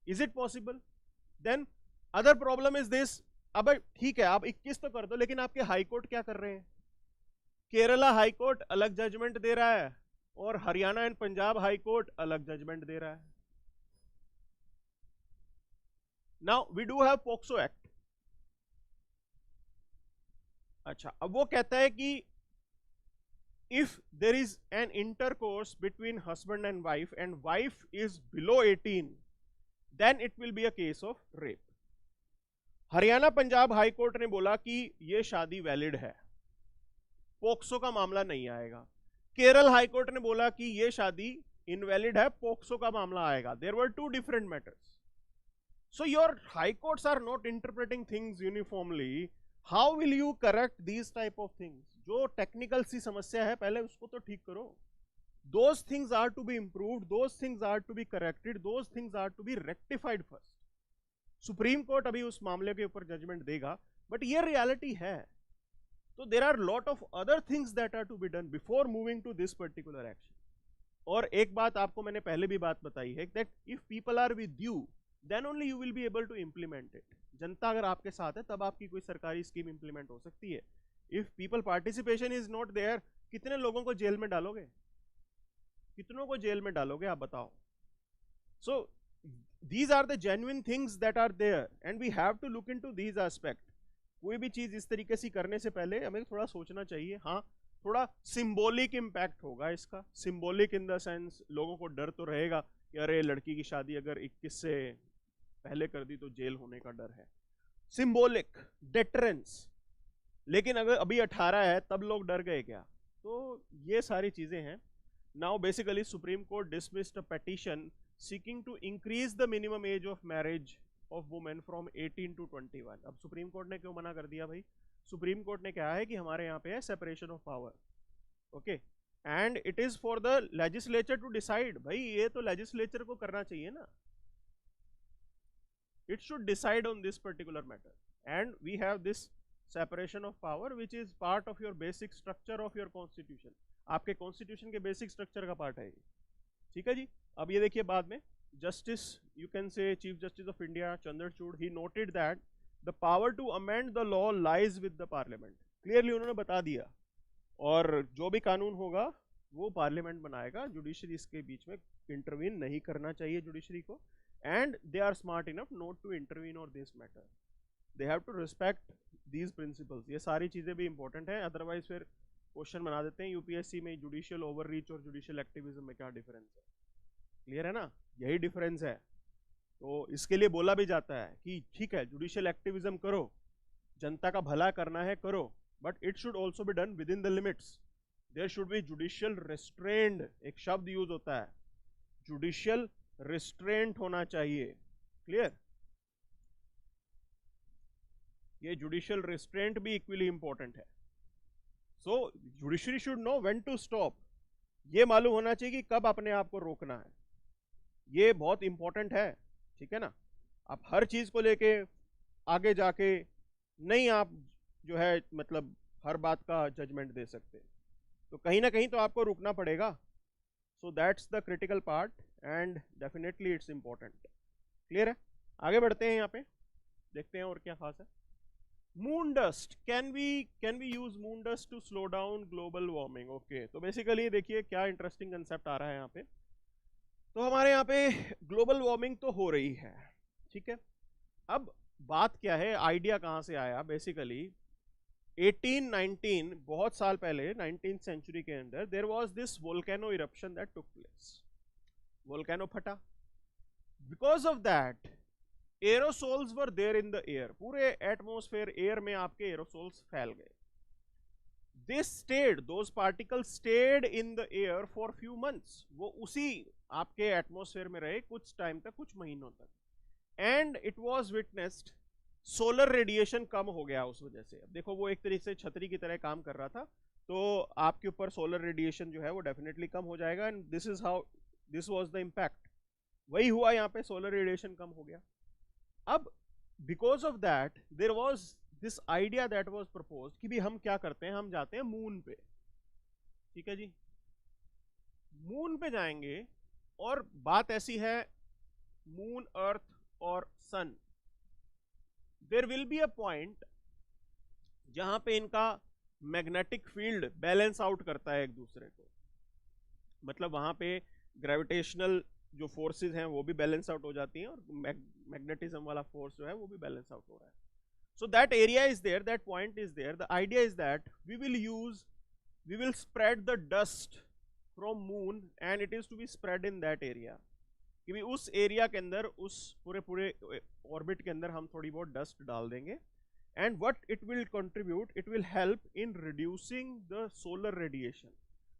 Is it possible? Then other problem is this. अब ठीक है आप 21 तो कर दो, लेकिन आपके हाई कोर्ट क्या कर रहे हैं? केरला हाई कोर्ट अलग जजमेंट दे रहा है और Haryana and Punjab high court अलग जजमेंट दे रहा है। Now we do have POCSO act. अच्छा, अब वो कहता है कि if there is an intercourse between husband and wife is below 18, then it will be a case of rape. Haryana Punjab high court ने बोला कि ये शादी वैलिड है, पोक्सो का मामला नहीं आएगा। केरल हाई कोर्ट ने बोला कि ये शादी इनवैलिड है, पोक्सो का मामला आएगा। There were two different matters. So your high courts are not interpreting things uniformly. How will you correct these type of things? जो टेक्निकल सी समस्या है पहले उसको तो ठीक करो। Those things are to be improved, those things are to be corrected, those things are to be rectified first. Supreme court अभी उस मामले के ऊपर जजमेंट देगा, बट ये रियलिटी है। तो there are lot of other things that are to be done before moving to this particular action. और एक बात आपको मैंने पहले भी बात बताई है that if people are with you then only you will be able to implement it. जनता अगर आपके साथ है तब आपकी कोई सरकारी स्कीम इंप्लीमेंट हो सकती है। If people participation is not there, कितने लोगों को जेल में डालोगे? कितनों को जेल में डालोगे आप बताओ? सो these are the genuine things that are there and we have to look into these aspect। कोई भी चीज इस तरीके से करने से पहले हमें थोड़ा सोचना चाहिए। हाँ, थोड़ा सिंबॉलिक इम्पैक्ट होगा इसका। सिंबॉलिक इन द सेंस लोगों को डर तो रहेगा कि अरे लड़की की शादी अगर 21 से पहले कर दी तो जेल होने का डर है। Symbolic deterrence. लेकिन अगर अभी 18 है तब लोग डर गए क्या? तो ये सारी चीजें हैं। Now basically supreme court dismissed a petition seeking to increase the minimum age of marriage of women from 18 to 21। अब सुप्रीम कोर्ट ने क्यों मना कर दिया भाई? सुप्रीम कोर्ट ने कहा है कि हमारे यहाँ पे है separation of power, okay, and it is for the legislature to decide. भाई ये तो लेजिस्लेचर को करना चाहिए ना, it should decide on this particular matter and we have this separation of power which is part of your basic structure of your constitution. आपके constitution के basic structure का पार्ट है ये, ठीक है जी। अब ये देखिए बाद में justice you can say chief justice of India Chandrachud he noted that the power to amend the law lies with the parliament. Clearly उन्होंने बता दिया, और जो भी कानून होगा वो पार्लियामेंट बनाएगा, जुडिशरी इसके बीच में इंटरवीन नहीं करना चाहिए जुडिशरी को। And they are smart enough not to intervene और this matter, they have to respect these principles. ये सारी चीजें भी इंपॉर्टेंट है, अदरवाइज फिर क्वेश्चन बना देते हैं यूपीएससी में, जुडिशियल ओवररीच और जुडिशियल एक्टिविज्म में क्या डिफरेंस है। क्लियर है ना, यही डिफरेंस है। तो इसके लिए बोला भी जाता है कि ठीक है जुडिशियल एक्टिविज्म करो, जनता का भला करना है करो, but it should also be done within the limits. There should be judicial restrained, एक शब्द यूज होता है, जुडिशियल रिस्ट्रेंट होना चाहिए। क्लियर, ये जुडिशियल रिस्ट्रेंट भी इक्वली इंपॉर्टेंट है। So judiciary should know when to stop, ये मालूम होना चाहिए कि कब अपने आप को रोकना है, ये बहुत इंपॉर्टेंट है। ठीक है ना, आप हर चीज को लेके आगे जाके नहीं आप जो है मतलब हर बात का जजमेंट दे सकते, तो कहीं ना कहीं तो आपको रुकना पड़ेगा। So that's the critical part and definitely it's important. Clear है, आगे बढ़ते हैं, यहाँ पे देखते हैं और क्या खास है। Moon dust, can we use moon dust to slow down global warming. Okay, तो बेसिकली देखिए क्या इंटरेस्टिंग कंसेप्ट आ रहा है यहाँ पे। तो हमारे यहाँ पे ग्लोबल वार्मिंग तो हो रही है, ठीक है। अब बात क्या है, आइडिया कहाँ से आया, बेसिकली 1819 बहुत साल पहले 19th सेंचुरी के अंदर there was this volcano eruption that took place, volcano फटा, because of that aerosols were there in the air, पूरे एटमॉस्फेयर एयर में आपके एरोसोल्स फैल गए। This stayed, those particles stayed in the air for few months, वो उसी आपके atmosphere में रहे कुछ टाइम तक, कुछ महीनों तक, and it was witnessed solar radiation कम हो गया उस वजह से। अब देखो वो एक तरीके से छतरी की तरह काम कर रहा था, तो आपके ऊपर सोलर रेडिएशन जो है वो डेफिनेटली कम हो जाएगा, and this is how this was the impact. वही हुआ यहाँ पे, सोलर रेडिएशन कम हो गया। अब because of that there was this idea that was proposed कि भी हम क्या करते हैं, हम जाते हैं मून पे। ठीक है जी, मून पे जाएंगे, और बात ऐसी है मून, अर्थ और sun, there will be a point जहां पे इनका मैग्नेटिक फील्ड बैलेंस आउट करता है एक दूसरे को, मतलब वहां पे ग्रेविटेशनल जो फोर्सेस हैं वो भी बैलेंस आउट हो जाती हैं, और मैग्नेटिज्म वाला फोर्स जो है वो भी बैलेंस आउट हो रहा है। So that area is there, that point is there, the idea is that we will spread the dust from moon and it is to be spread in that area, कि भी उस area के अंदर, उस पूरे ऑर्बिट के अंदर हम थोड़ी बहुत डस्ट डाल देंगे, and what it will contribute, it will help in reducing the solar radiation.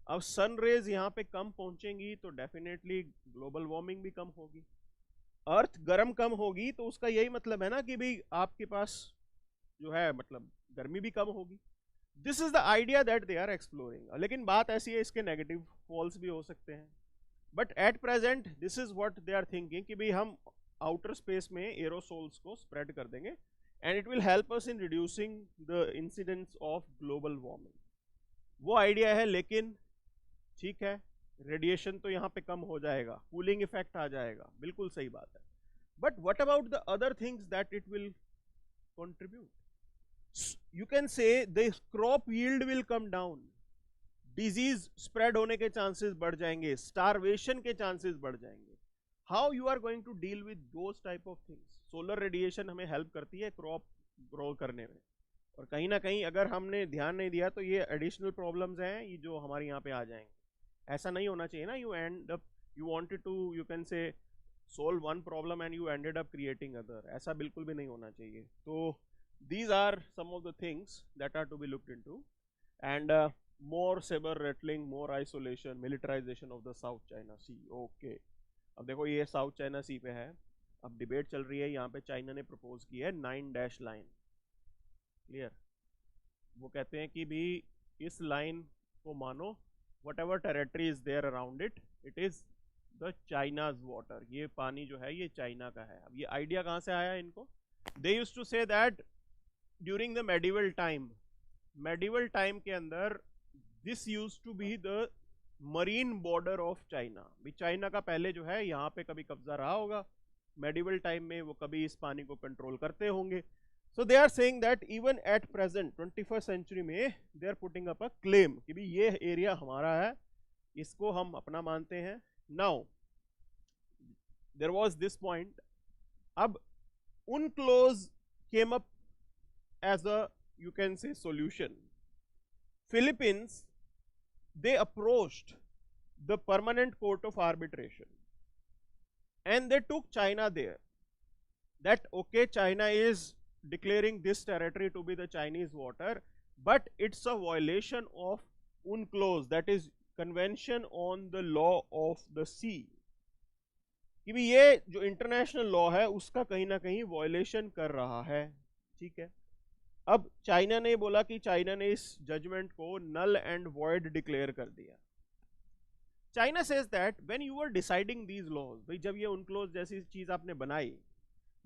अब सन रेज यहाँ पे कम पहुंचेंगी तो डेफिनेटली ग्लोबल वार्मिंग भी कम होगी, अर्थ गर्म कम होगी, तो उसका यही मतलब है ना कि भाई आपके पास जो है मतलब गर्मी भी कम होगी। This is the idea that they are exploring. लेकिन बात ऐसी है, इसके नेगेटिव फॉल्स भी हो सकते हैं, but at present this is what they are thinking कि भाई हम आउटर स्पेस में एरोसोल्स को स्प्रेड कर देंगे, and it will help us in reducing the incidence of global warming. वो आइडिया है, लेकिन ठीक है, रेडिएशन तो यहाँ पे कम हो जाएगा, कूलिंग इफेक्ट आ जाएगा, बिल्कुल सही बात है, but what about the other things that it will contribute? You can से the crop yield will come down, disease spread होने के चांसेस बढ़ जाएंगे, स्टारवेशन के चांसेस बढ़ जाएंगे। How you are going to deal with those type of things? Solar radiation हमें help करती है क्रॉप ग्रो करने में, और कहीं ना कहीं अगर हमने ध्यान नहीं दिया तो ये एडिशनल प्रॉब्लम्स हैं ये जो हमारे यहाँ पे आ जाएंगे। ऐसा नहीं होना चाहिए ना, you end up, you wanted to, you can say solve one problem and you ended up creating other, ऐसा बिल्कुल भी नहीं होना चाहिए। तो these are some of the things that are to be looked into, and more saber rattling, more isolation, militarization of the South China Sea। okay, अब देखो ये साउथ चाइना सी पे है, अब डिबेट चल रही है, यहाँ पे चाइना ने प्रपोज की है 9 डैश लाइन। क्लियर, वो कहते हैं कि भी इस लाइन को मानो, whatever territory is there around it, it is the China's water, ये पानी जो है ये चाइना का है। अब ये आइडिया कहाँ से आया इनको? They used to say that during the medieval time के अंदर this used to be the marine border of China. भी चाइना का पहले जो है यहाँ पे कभी कब्जा रहा होगा, मेडिवल टाइम में वो कभी इस पानी को कंट्रोल करते होंगे। So they are saying that even at present 21st century में they are putting up a claim कि भी ये एरिया हमारा है, इसको हम अपना मानते हैं। Now there was this point, अब UNCLOS came up as a, you can say, solution Philippines, they approached the Permanent Court of Arbitration and they took China there. That okay, China is declaring this territory to be the Chinese water, but it's a violation of UNCLOS, that is Convention on the Law of the Sea. कि भी ये जो international law है उसका कहीं ना कहीं violation कर रहा है, ठीक है। अब चाइना ने बोला कि चाइना ने इस जजमेंट को नल एंड वॉइड डिक्लेयर कर दिया। China says that when you are deciding these laws, भाई जब ये उनक्लोज जैसी चीज आपने बनाई,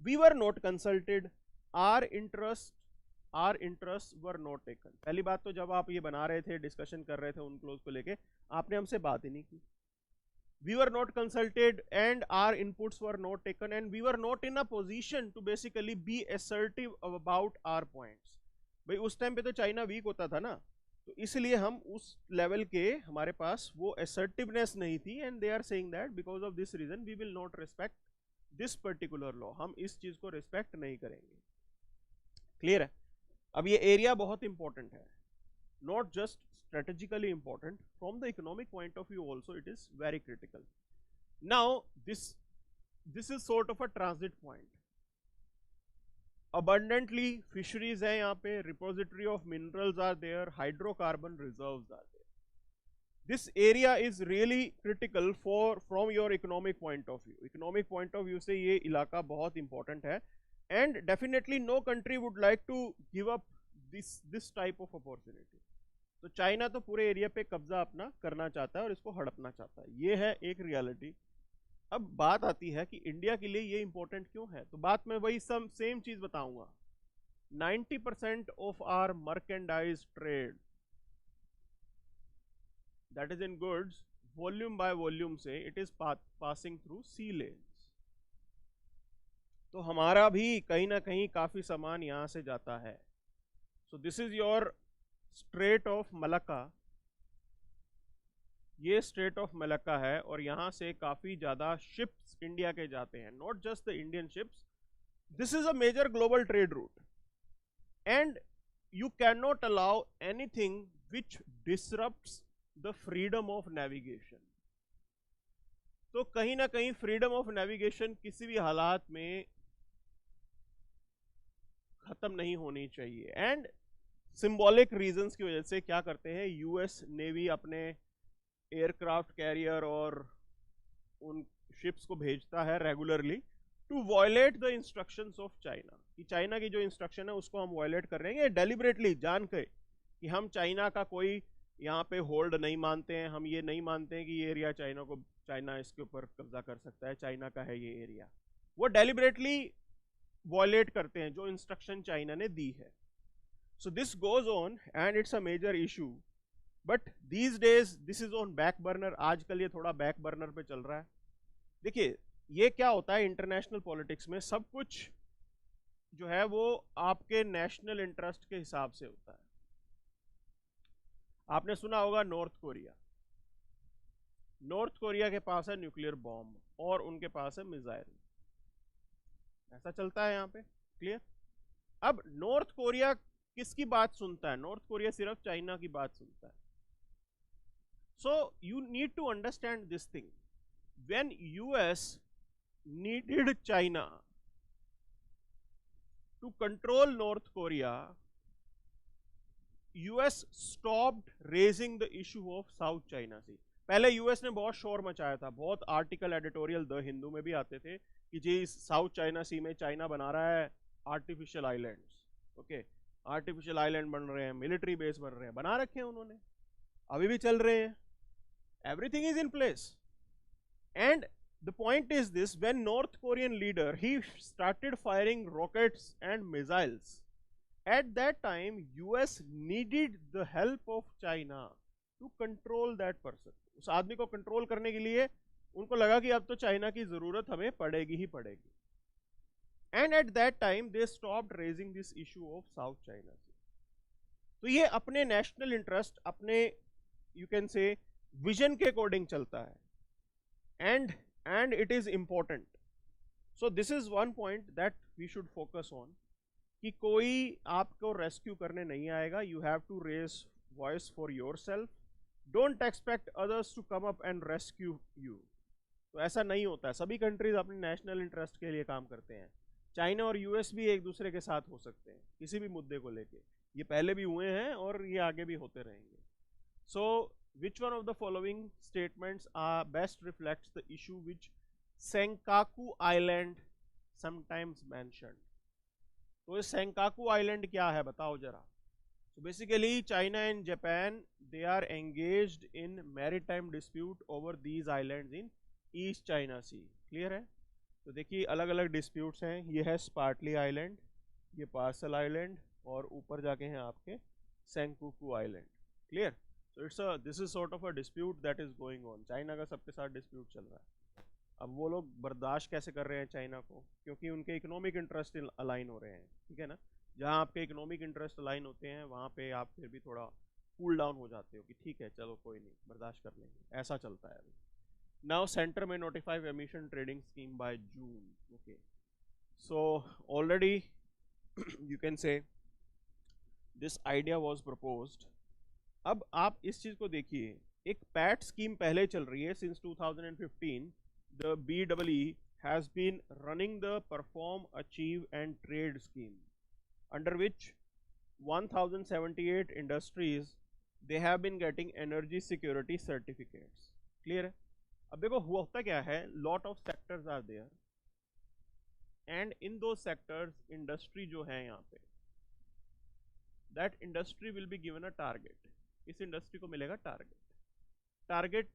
we were not consulted, our interest were not taken. पहली बात तो जब आप ये बना रहे थे, डिस्कशन कर रहे थे उनक्लोज को लेके, आपने हमसे बात ही नहीं की। We were not consulted and our inputs were not taken and we were not in a position to basically be assertive about our points. भाई उस टाइम पे तो चाइना वीक होता था ना, तो इसलिए हम उस लेवल के हमारे पास वो assertiveness नहीं थी, and they are saying that because of this reason we will not respect this particular law, हम इस चीज को रिस्पेक्ट नहीं करेंगे। क्लियर है? अब ये एरिया बहुत इंपॉर्टेंट है, not just strategically important, from the economic point of view also it is very critical. Now this is sort of a transit point. Abundantly fisheries hai yahan pe, repository of minerals are there, hydrocarbon reserves are there. This area is really critical from your economic point of view. Economic point of view se ye ilaka bahut important hai, and definitely no country would like to give up this type of opportunity. तो China तो पूरे area पे कब्जा अपना करना चाहता है और इसको हड़पना चाहता है, ये है एक रियलिटी। अब बात आती है कि इंडिया के लिए ये इंपॉर्टेंट क्यों है, तो बात मैं वही सेम चीज बताऊंगा। 90% of our merchandise trade that is in goods, volume by volume से it is passing through sea lanes. तो हमारा भी कहीं ना कहीं काफी सामान यहां से जाता है। So this is your straight of Malacca, ये स्ट्रेट ऑफ मलक्का है और यहां से काफी ज्यादा शिप्स इंडिया के जाते हैं, not just the Indian ships. This is a major global trade route and you can not allow anything which disrupts the freedom of navigation. तो कहीं ना कहीं फ्रीडम ऑफ नेविगेशन किसी भी हालात में खत्म नहीं होनी चाहिए। एंड सिंबॉलिक रीजंस की वजह से क्या करते हैं, यूएस नेवी अपने एयरक्राफ्ट कैरियर और उन शिप्स को भेजता है regularly to violate the instructions of China, कि चाइना की जो इंस्ट्रक्शन है उसको हम वायलेट कर रहे हैं डेलिबरेटली, जान के कि हम चाइना का कोई यहाँ पे होल्ड नहीं मानते हैं, हम ये नहीं मानते हैं कि ये एरिया चाइना इसके ऊपर कब्जा कर सकता है, चाइना का है ये एरिया। वो डेलिबरेटली वायलेट करते हैं जो इंस्ट्रक्शन चाइना ने दी है। So this goes on and it's a major issue, but these days this is on back burner। आजकल ये थोड़ा बैक बर्नर पे चल रहा है। देखिए ये क्या होता है इंटरनेशनल पॉलिटिक्स में, सब कुछ जो है वो आपके नेशनल इंटरेस्ट के हिसाब से होता है। आपने सुना होगा नॉर्थ कोरिया के पास है न्यूक्लियर बॉम्ब और उनके पास है मिसाइल, ऐसा चलता है यहाँ पे। क्लियर? अब नॉर्थ कोरिया किसकी बात सुनता है? नॉर्थ कोरिया सिर्फ चाइना की बात सुनता है। So you need to understand this thing, when US needed China to control North Korea, US stopped raising the issue of South China Sea. पहले यूएस ने बहुत शोर मचाया था, बहुत आर्टिकल एडिटोरियल द हिंदू में भी आते थे कि जी साउथ चाइना सी में चाइना बना रहा है artificial islands, okay, artificial island बन रहे हैं, मिलिट्री बेस बन रहे हैं, बना रखे हैं उन्होंने, अभी भी चल रहे हैं, everything is in place. And the point is this, when North Korean leader he started firing rockets and missiles, at that time US needed the help of China to control that person. उस आदमी को control करने के लिए उनको लगा कि अब तो चाइना की जरूरत हमें पड़ेगी ही पड़ेगी। And at that time they stopped raising this issue of South China Sea. तो ये अपने नेशनल इंटरेस्ट, अपने यू कैन से विजन के अकॉर्डिंग चलता है, and it is important. So this is one point that we should focus on, कि कोई आपको रेस्क्यू करने नहीं आएगा, you have to raise voice for yourself. Don't expect others to come up and rescue you. तो ऐसा नहीं होता है, सभी कंट्रीज अपने नेशनल इंटरेस्ट के लिए काम करते हैं. चाइना और यूएस भी एक दूसरे के साथ हो सकते हैं किसी भी मुद्दे को लेके, ये पहले भी हुए हैं और ये आगे भी होते रहेंगे. सो which one of the following statements are best reflects the issue which Senkaku Island sometimes mentioned. तो ये सेंकाकू आइलैंड क्या है बताओ जरा. So basically China and Japan they are engaged in maritime dispute over these islands in East China Sea. Clear है. तो देखिए अलग अलग डिस्प्यूट्स हैं. ये है स्पार्टली आइलैंड, ये पार्सल आइलैंड और ऊपर जाके हैं आपके Senkaku island. Clear. So it's a this is sort of a dispute that is going on. China का सबके साथ डिस्प्यूट चल रहा है. अब वो लोग बर्दाश्त कैसे कर रहे हैं चाइना को, क्योंकि उनके इकोनॉमिक इंटरेस्ट अलाइन हो रहे हैं. ठीक है ना. जहाँ आपके इकोनॉमिक इंटरेस्ट अलाइन होते हैं वहाँ पे आप फिर भी थोड़ा कूल डाउन हो जाते हो कि ठीक है चलो कोई नहीं बर्दाश्त कर लेंगे, ऐसा चलता है अभी. नाउ सेंटर में notify emission trading scheme by June. Okay, so already you can से दिस आइडिया वाज प्रपोज्ड. अब आप इस चीज को देखिए, एक पैट स्कीम पहले चल रही है since 2015. The BEE has been running the perform, achieve and trade scheme, under which 1078 industries they have been getting energy security certificates. Clear है. अब देखो होता क्या है, lot of sectors are there and in those sectors industry जो है यहाँ पे, that industry will be given a target. इस इंडस्ट्री को मिलेगा target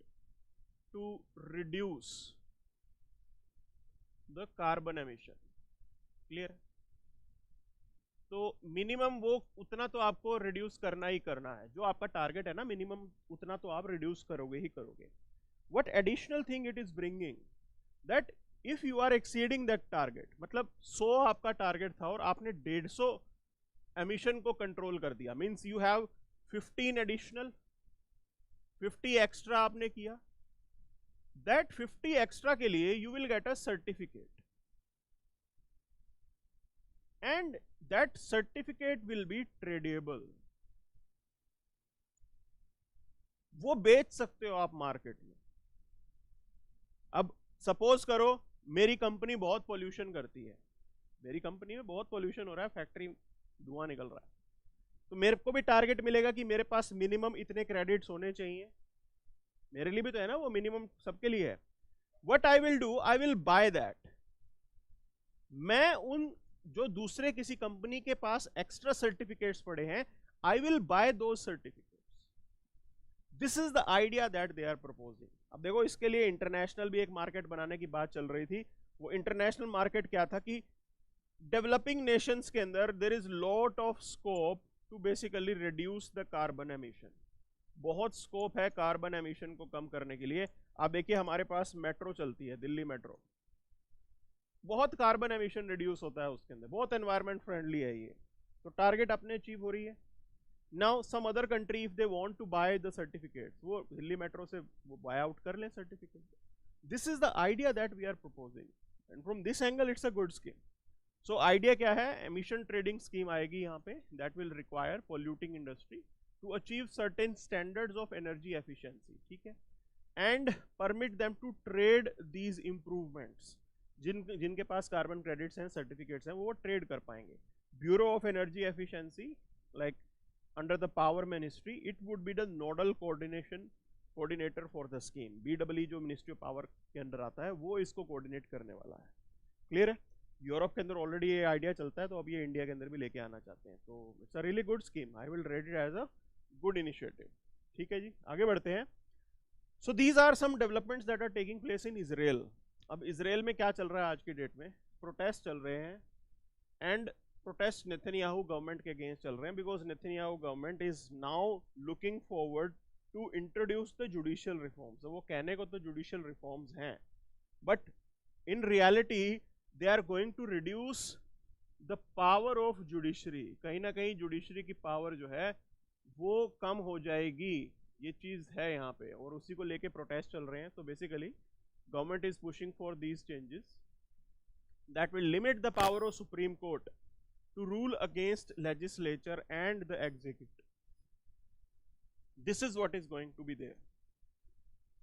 to reduce the carbon emission. Clear. तो मिनिमम वो उतना तो आपको रिड्यूस करना ही करना है, जो आपका टारगेट है ना मिनिमम उतना तो आप रिड्यूस करोगे ही करोगे. What additional thing it is bringing that if you are exceeding that target, मतलब 100 आपका टारगेट था और आपने 150 एमिशन को कंट्रोल कर दिया, means you have 15 additional, 50 extra आपने किया. दैट 50 एक्स्ट्रा के लिए you will get a certificate and that certificate will be tradable. वो बेच सकते हो आप मार्केट में. अब सपोज करो मेरी कंपनी बहुत पोल्यूशन करती है, मेरी कंपनी में बहुत पोल्यूशन हो रहा है, फैक्ट्री धुआं निकल रहा है, तो मेरे को भी टारगेट मिलेगा कि मेरे पास मिनिमम इतने क्रेडिट्स होने चाहिए. मेरे लिए भी तो है ना, वो मिनिमम सबके लिए है. What I will do, I will by that. मैं उन जो दूसरे किसी कंपनी के पास एक्स्ट्रा सर्टिफिकेट्स पड़े हैं, I will buy those certificates. This is the idea that they are proposing. अब देखो इसके लिए इंटरनेशनल भी एक मार्केट बनाने की बात चल रही थी. वो इंटरनेशनल मार्केट क्या था कि डेवलपिंग नेशंस के अंदर there is lot of scope to basically reduce the carbon emission. बहुत स्कोप है कार्बन एमिशन को कम करने के लिए. आप देखिए हमारे पास मेट्रो चलती है, दिल्ली मेट्रो, बहुत कार्बन एमिशन रिड्यूस होता है उसके अंदर, बहुत एनवायरमेंट फ्रेंडली है ये. तो टारगेट अपने अचीव हो रही है. Now some other country if they want to buy the certificates, वो दिल्ली मेट्रो से वो बाय आउट कर ले certificate. This is the idea that we are proposing and from this angle it's a good scheme. So idea क्या है, emission trading scheme आएगी यहाँ पे, that will require polluting industry to achieve certain standards of energy efficiency. ठीक है. And permit them to trade these improvements. जिनके पास carbon credits हैं, certificates हैं, वो ट्रेड कर पाएंगे. Bureau of energy efficiency like under the power ministry, it would be the nodal coordinator for the scheme. BEE जो ministry of power के under आता है वो इसको कोऑर्डिनेट करने वाला है. क्लियर है. यूरोप के अंदर ऑलरेडी ये आइडिया चलता है, तो अब ये इंडिया के अंदर भी लेके आना चाहते हैं. तो it's a really good scheme. I will rate it as a good initiative. ठीक है जी, आगे बढ़ते हैं. So these are some developments that are taking place in Israel. अब इजराइल में क्या चल रहा है आज की डेट में, प्रोटेस्ट चल रहे हैं एंड प्रोटेस्ट नेतन्याहू गवर्नमेंट के अगेंस्ट चल रहे हैं, because Netanyahu government is now looking forward to introduce the judicial reforms. वो कहने को तो जुडिशियल रिफॉर्म्स हैं, but in reality they are going to reduce the power of judiciary. कहीं ना कहीं जुडिशरी की पावर जो है वो कम हो जाएगी, ये चीज है यहाँ पे, और उसी को लेके प्रोटेस्ट चल रहे हैं. तो basically government is pushing for these changes that will limit the power of Supreme Court to rule against legislature and the executive. This is what is going to be there.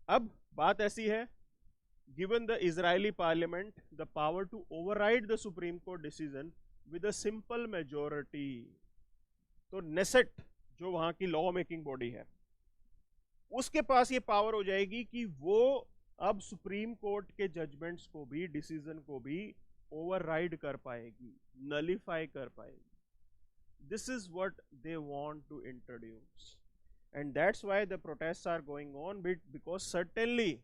अब बात ऐसी है, given the Israeli parliament the power to override the Supreme Court decision with a simple majority, तो Knesset जो वहां की law making body है उसके पास ये पावर हो जाएगी कि वो अब सुप्रीम कोर्ट के जजमेंट्स को भी, डिसीजन को भी ओवरराइड कर पाएगी, नलिफाई कर पाएगी. This is what they want to introduce, and that's why the protests are going on, because certainly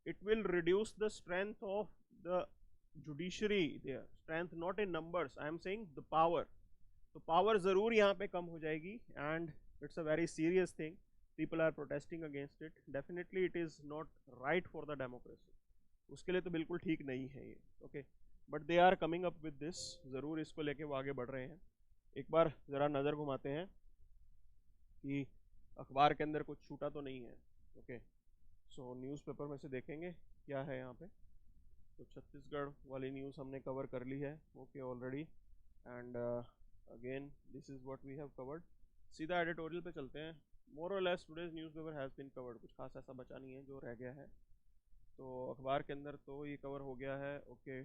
it will reduce the strength of the judiciary there. Strength not in numbers, I am saying the power. तो power जरूर यहाँ पे कम हो जाएगी, and it's a very serious thing. People are protesting against it. Definitely it is not right for the democracy. उसके लिए तो बिल्कुल ठीक नहीं है ये. Okay, but they are coming up with this. ज़रूर इसको लेके वो आगे बढ़ रहे हैं. एक बार ज़रा नज़र घुमाते हैं कि अखबार के अंदर कुछ छूटा तो नहीं है. ओके, सो न्यूज़पेपर में से देखेंगे क्या है यहाँ पे. तो छत्तीसगढ़ वाली न्यूज़ हमने कवर कर ली है. Okay already. And again this is what we have covered. सीधा एडिटोरियल पे चलते हैं. मोर और less today's newspaper has been covered. कुछ खास ऐसा बचा नहीं है जो रह गया है. तो अखबार के अंदर तो ये कवर हो गया है. Okay,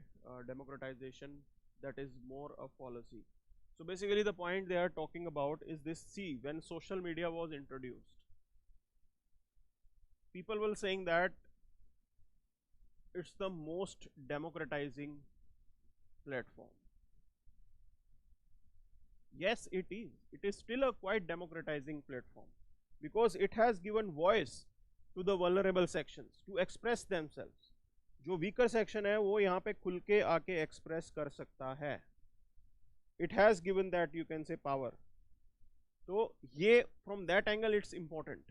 democratisation that is more a policy. So basically the point they are talking about is this: see, when social media was introduced, people were saying that it's the most democratizing platform. Yes, it is. It is still a quite democratizing platform because it has given voice to the vulnerable sections to express themselves. जो weaker section है वो यहाँ पे खुल के आके express कर सकता है. It has given that, you can say, power. So ये from that angle it's important.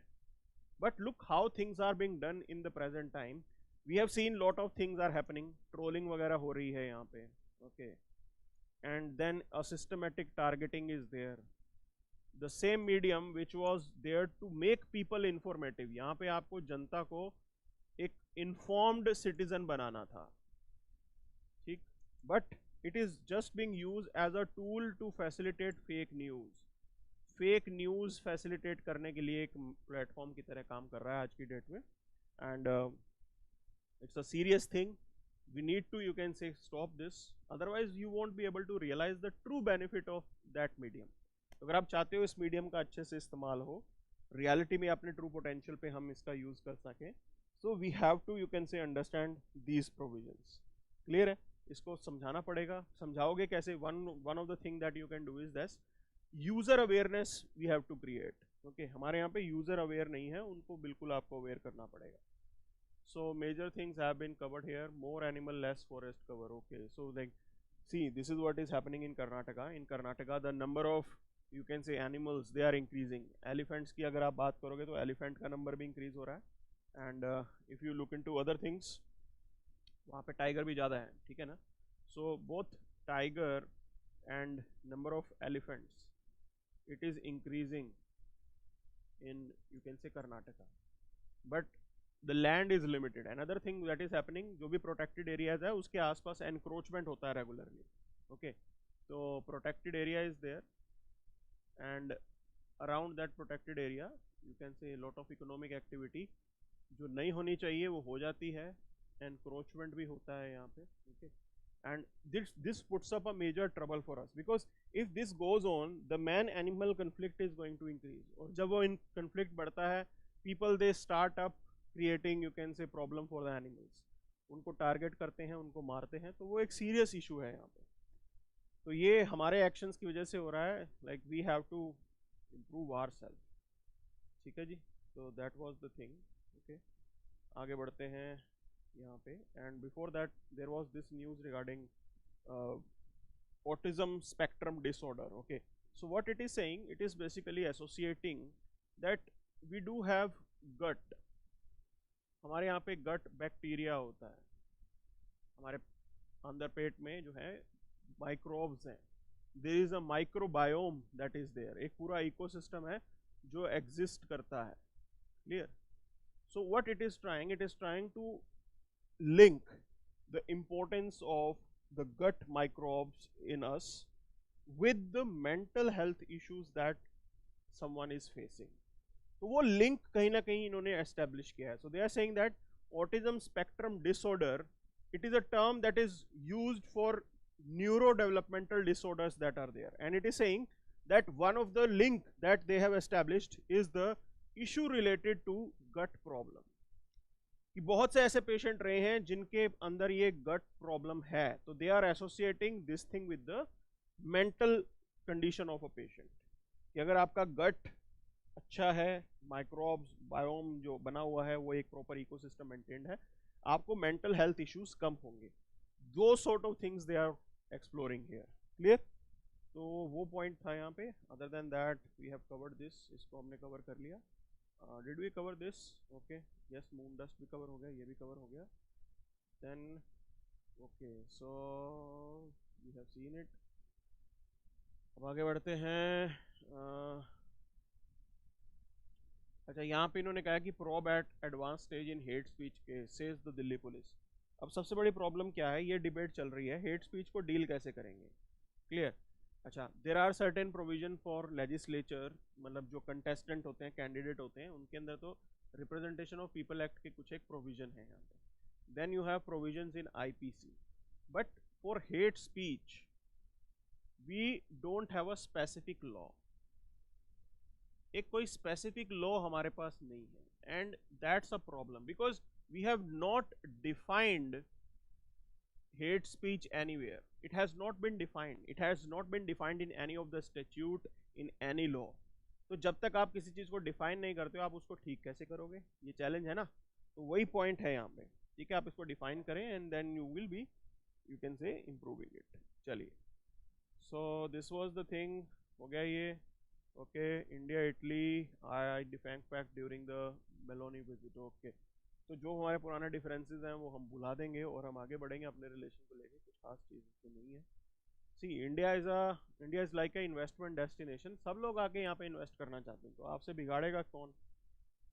But look how things are being done in the present time. We have seen lot of things are happening. Trolling वगैरह हो रही है यहाँ पे. Okay, and then a systematic targeting is there. The same medium which was there to make people informative. यहाँ पे आपको जनता को एक informed citizen बनाना था. ठीक, but it is just being used as a tool to facilitate fake news. Fake news facilitate करने के लिए एक प्लेटफॉर्म की तरह काम कर रहा है आज की डेट में. And it's a serious thing. We need to, you can say, stop this. Otherwise you won't be able to realise the true benefit of that medium. अगर आप चाहते हो इस मीडियम का अच्छे से इस्तेमाल हो, रियलिटी में अपने ट्रू पोटेंशियल पे हम इसका यूज़ कर सकें, so we have to, you can say, understand these provisions. Clear है? इसको समझाना पड़ेगा. समझाओगे कैसे? One of the thing that you can do is this: user awareness we have to create. Okay, हमारे यहाँ पे यूजर अवेयर नहीं है, उनको बिल्कुल आपको अवेयर करना पड़ेगा. So major things have been covered here. More animal, less forest cover. Okay, so like see, this is what is happening in Karnataka. In Karnataka the number of, you can say, animals they are increasing. Elephants की अगर आप बात करोगे तो elephant का number भी increase हो रहा है. And if you look into other things, वहाँ पे टाइगर भी ज़्यादा है. ठीक है ना? So both tiger and number of elephants, it is increasing in, you can say, Karnataka, but the land is limited. Another thing that is happening, जो भी protected areas है उसके आसपास encroachment होता है regularly. Okay, so protected area is there, and around that protected area you can say a lot of economic activity जो नहीं होनी चाहिए वो हो जाती है. encroachment भी होता है यहाँ पे. Okay, and this puts up a major trouble for us, because if this goes on, the man animal conflict is going to increase. और जब वो conflict बढ़ता है, people they start up creating, you can say, problem for the animals. उनको target करते हैं, उनको मारते हैं. तो वो एक सीरियस इशू है यहाँ पे. तो ये हमारे एक्शंस की वजह से हो रहा है. Like we have to improve our self. ठीक है जी. तो that was the thing. Okay, आगे बढ़ते हैं यहाँ पे. And before that there was this news regarding autism spectrum disorder. Okay, so what it is saying, it is basically associating that we do have gut. हमारे यहाँ पे gut bacteria होता है. हमारे अंदर पेट में जो है माइक्रोब्स हैं. There is a microbiome that is there. एक पूरा इकोसिस्टम है जो एग्जिस्ट करता है. Clear? So what it is trying to link the importance of the gut microbes in us with the mental health issues that someone is facing. तो वो link कहीं ना कहीं इन्होंने एस्टेब्लिश किया है. So they are saying that autism spectrum disorder, it is a term that is used for neurodevelopmental disorders that are there, and it is saying that one of the link that they have established is the issue related to gut problem. कि बहुत से ऐसे patient रहे हैं जिनके अंदर ये गट problem है, तो they are associating this thing with the mental condition of a patient. कि अगर आपका गट अच्छा है, माइक्रोब्स बायोम जो बना हुआ है वो एक प्रॉपर इकोसिस्टम मेंटेन्ड है, आपको मेंटल हेल्थ इश्यूज कम होंगे. दो sort of things they are exploring here. Clear? तो वो पॉइंट था यहाँ पे. Other than that we have covered this, इसको हमने कवर कर लिया. Did we cover this? Okay, yes, moon dust भी कवर हो गया, ये भी कवर हो गया. Then okay, so we have seen it. अब आगे बढ़ते हैं. अच्छा, यहाँ पे इन्होंने कहा कि प्रॉब एट एडवांस स्टेज इन हेट स्पीच के सेज द दिल्ली पुलिस. अब सबसे बड़ी प्रॉब्लम क्या है, ये डिबेट चल रही है, हेट स्पीच को डील कैसे करेंगे. क्लियर? अच्छा, there are certain provision for legislature, मतलब जो कंटेस्टेंट होते हैं, कैंडिडेट होते हैं, उनके अंदर तो रिप्रेजेंटेशन ऑफ पीपल एक्ट के कुछ एक प्रोविजन है यहाँ पे. Then you have provisions in IPC, but for hate speech we don't have a specific law. एक कोई स्पेसिफिक लॉ हमारे पास नहीं है, and that's a problem because we have not defined hate speech anywhere. It has not been defined. It has not been defined in any of the statute, in any law. तो जब तक आप किसी चीज को डिफाइन नहीं करते हो, आप उसको ठीक कैसे करोगे? ये चैलेंज है ना. तो वही पॉइंट है यहाँ पे. ठीक है, आप इसको डिफाइन करें and then you will be, you can say, improving it. चलिए, so this was the thing. हो गया ये. Okay, India Italy I defence fact during the Meloni visit. Okay, तो जो हमारे पुराने डिफरेंसेस हैं वो हम भुला देंगे और हम आगे बढ़ेंगे अपने रिलेशन को लेके. कुछ खास चीज़ इसमें नहीं है. See, India is like a investment destination. सब लोग आके यहाँ पे इन्वेस्ट करना चाहते हैं, तो आपसे बिगाड़ेगा कौन?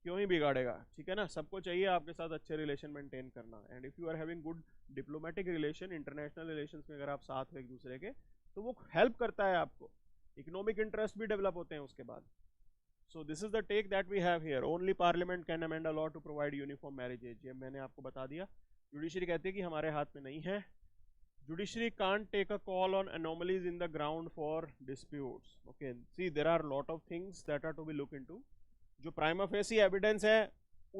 क्यों ही बिगाड़ेगा? ठीक है ना. सबको चाहिए आपके साथ अच्छे रिलेशन मेंटेन करना, and if you are having good diplomatic relation, international relation में अगर आप साथ हो एक दूसरे के, तो वो हेल्प करता है आपको. इकोनॉमिक इंटरेस्ट भी डेवलप होते हैं उसके बाद. So this is the take that we have here. Only Parliament can amend a law to provide uniform marriage age. ये मैंने आपको बता दिया. जुडिशरी कहती है कि हमारे हाथ में नहीं है. Judiciary can't take a call on anomalies in the ground for disputes. Okay, see, there are lot of things that are to be looked into. जो prima facie evidence है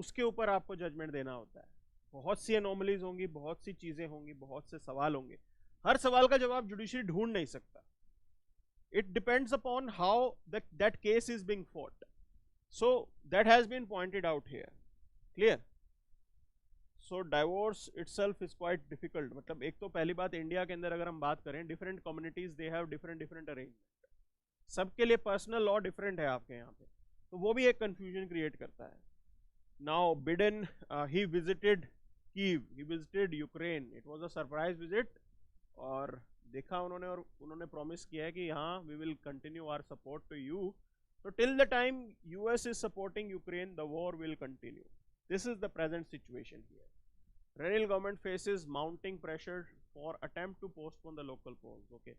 उसके ऊपर आपको जजमेंट देना होता है. बहुत सी anomalies होंगी, बहुत सी चीजें होंगी, बहुत से सवाल होंगे. हर सवाल का जवाब जुडिशरी ढूंढ नहीं सकता. It depends upon how that case is being fought. So that has been pointed out here. Clear? So divorce itself is quite difficult. मतलब एक तो पहली बात, इंडिया के अंदर अगर हम बात करें, different communities they have different arrangement. सबके लिए पर्सनल लॉ डिफरेंट है आपके यहाँ पे, तो वो भी एक कंफ्यूजन क्रिएट करता है. Now Biden he visited Kyiv, he visited Ukraine. It was a surprise visit, और देखा उन्होंने, और उन्होंने प्रॉमिस किया है कि हाँ, we will continue our support to you. So till the time US is supporting Ukraine, the war will continue. This is the present situation here. Renal government faces mounting pressure for attempt to postpone the local polls. Okay.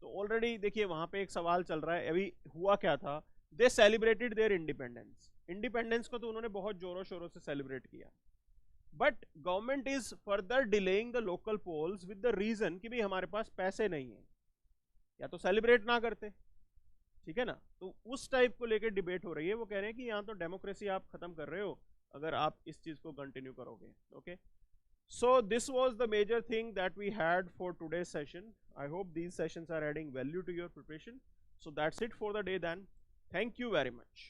तो already देखिए वहां पे एक सवाल चल रहा है. अभी हुआ क्या था, they celebrated their independence. Independence को तो उन्होंने बहुत जोरों शोरों से सेलिब्रेट किया, but government is further delaying the local polls with the reason कि भाई हमारे पास पैसे नहीं है, या तो सेलिब्रेट ना करते. ठीक है ना. तो उस टाइप को लेकर डिबेट हो रही है. वो कह रहे हैं कि यहाँ तो डेमोक्रेसी आप खत्म कर रहे हो अगर आप इस चीज को कंटिन्यू करोगे. Okay, so this was the major thing that we had for today's session. I hope these sessions are adding value to your preparation. So that's it for the day then. Thank you very much.